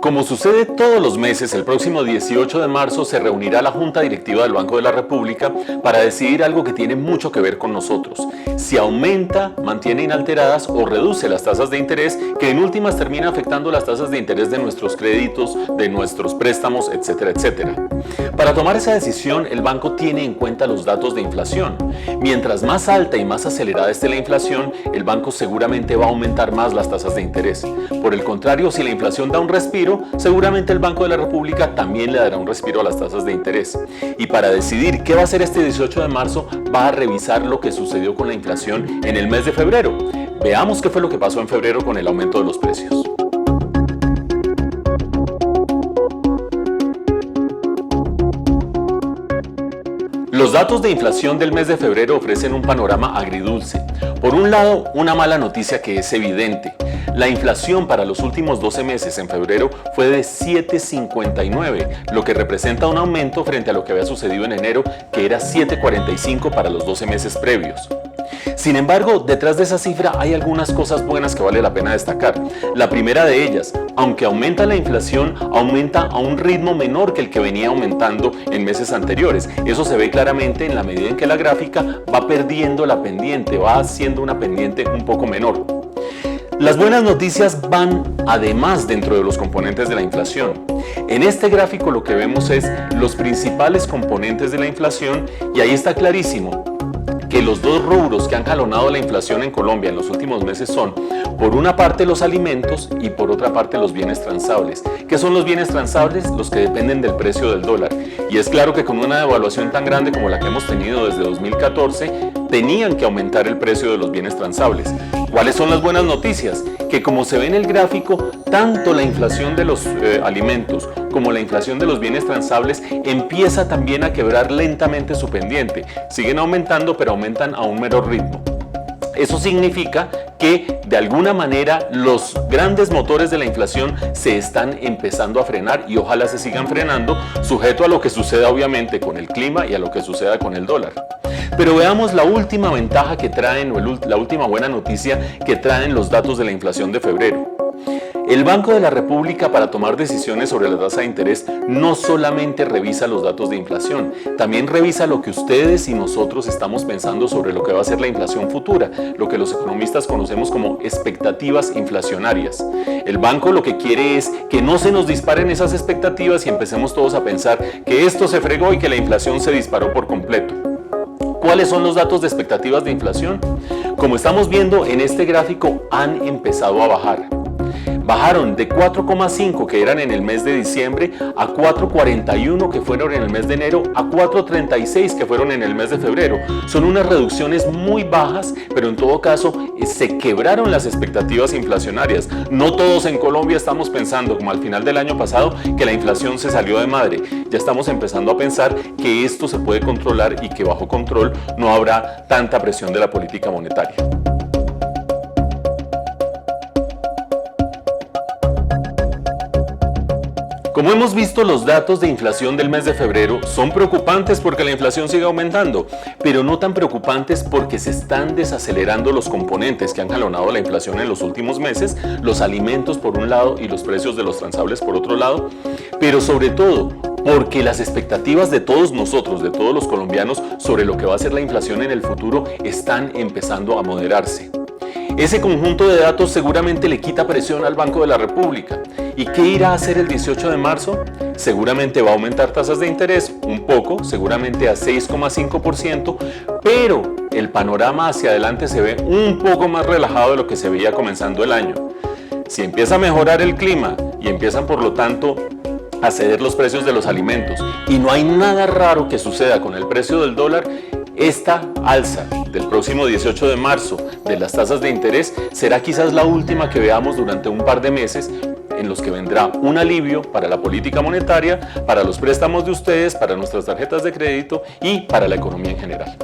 Como sucede todos los meses, el próximo 18 de marzo se reunirá la Junta Directiva del Banco de la República para decidir algo que tiene mucho que ver con nosotros: si aumenta, mantiene inalteradas o reduce las tasas de interés, que en últimas termina afectando las tasas de interés de nuestros créditos, de nuestros préstamos, etcétera, etcétera. Para tomar esa decisión, el banco tiene en cuenta los datos de inflación. Mientras más alta y más acelerada esté la inflación, el banco seguramente va a aumentar más las tasas de interés. Por el contrario, si la inflación da un respiro, seguramente el Banco de la República también le dará un respiro a las tasas de interés. Y para decidir qué va a hacer este 18 de marzo, va a revisar lo que sucedió con la inflación en el mes de febrero. Veamos qué fue lo que pasó en febrero con el aumento de los precios. Los datos de inflación del mes de febrero ofrecen un panorama agridulce. Por un lado, una mala noticia que es evidente. La inflación para los últimos 12 meses en febrero fue de 7,59, lo que representa un aumento frente a lo que había sucedido en enero, que era 7,45 para los 12 meses previos. Sin embargo, detrás de esa cifra hay algunas cosas buenas que vale la pena destacar. La primera de ellas: aunque aumenta la inflación, aumenta a un ritmo menor que el que venía aumentando en meses anteriores. Eso se ve claramente en la medida en que la gráfica va perdiendo la pendiente, va haciendo una pendiente un poco menor. Las buenas noticias van además dentro de los componentes de la inflación. En este gráfico lo que vemos es los principales componentes de la inflación, y ahí está clarísimo que los dos rubros que han jalonado la inflación en Colombia en los últimos meses son, por una parte, los alimentos y por otra parte los bienes transables. ¿Qué son los bienes transables? Los que dependen del precio del dólar. Y es claro que con una devaluación tan grande como la que hemos tenido desde 2014, tenían que aumentar el precio de los bienes transables. ¿Cuáles son las buenas noticias? Que, como se ve en el gráfico, tanto la inflación de los alimentos como la inflación de los bienes transables empieza también a quebrar lentamente su pendiente. Siguen aumentando, pero aumentan a un menor ritmo. Eso significa que, de alguna manera, los grandes motores de la inflación se están empezando a frenar, y ojalá se sigan frenando, sujeto a lo que suceda obviamente con el clima y a lo que suceda con el dólar. Pero veamos la última ventaja que traen, o la última buena noticia que traen los datos de la inflación de febrero. El Banco de la República, para tomar decisiones sobre la tasa de interés, no solamente revisa los datos de inflación, también revisa lo que ustedes y nosotros estamos pensando sobre lo que va a ser la inflación futura, lo que los economistas conocemos como expectativas inflacionarias. El banco lo que quiere es que no se nos disparen esas expectativas y empecemos todos a pensar que esto se fregó y que la inflación se disparó por completo. ¿Cuáles son los datos de expectativas de inflación? Como estamos viendo en este gráfico, han empezado a bajar. Bajaron de 4,5 que eran en el mes de diciembre a 4,41 que fueron en el mes de enero, a 4,36 que fueron en el mes de febrero. Son unas reducciones muy bajas, pero en todo caso se quebraron las expectativas inflacionarias. No todos en Colombia estamos pensando, como al final del año pasado, que la inflación se salió de madre. Ya estamos empezando a pensar que esto se puede controlar y que bajo control no habrá tanta presión de la política monetaria. Como hemos visto, los datos de inflación del mes de febrero son preocupantes porque la inflación sigue aumentando, pero no tan preocupantes porque se están desacelerando los componentes que han jalonado la inflación en los últimos meses, los alimentos por un lado y los precios de los transables por otro lado, pero sobre todo porque las expectativas de todos nosotros, de todos los colombianos, sobre lo que va a ser la inflación en el futuro están empezando a moderarse. Ese conjunto de datos seguramente le quita presión al Banco de la República. ¿Y qué irá a hacer el 18 de marzo? Seguramente va a aumentar tasas de interés un poco, seguramente a 6,5%, pero el panorama hacia adelante se ve un poco más relajado de lo que se veía comenzando el año. Si empieza a mejorar el clima y empiezan, por lo tanto, a ceder los precios de los alimentos, y no hay nada raro que suceda con el precio del dólar, esta alza del próximo 18 de marzo de las tasas de interés será quizás la última que veamos durante un par de meses, en los que vendrá un alivio para la política monetaria, para los préstamos de ustedes, para nuestras tarjetas de crédito y para la economía en general.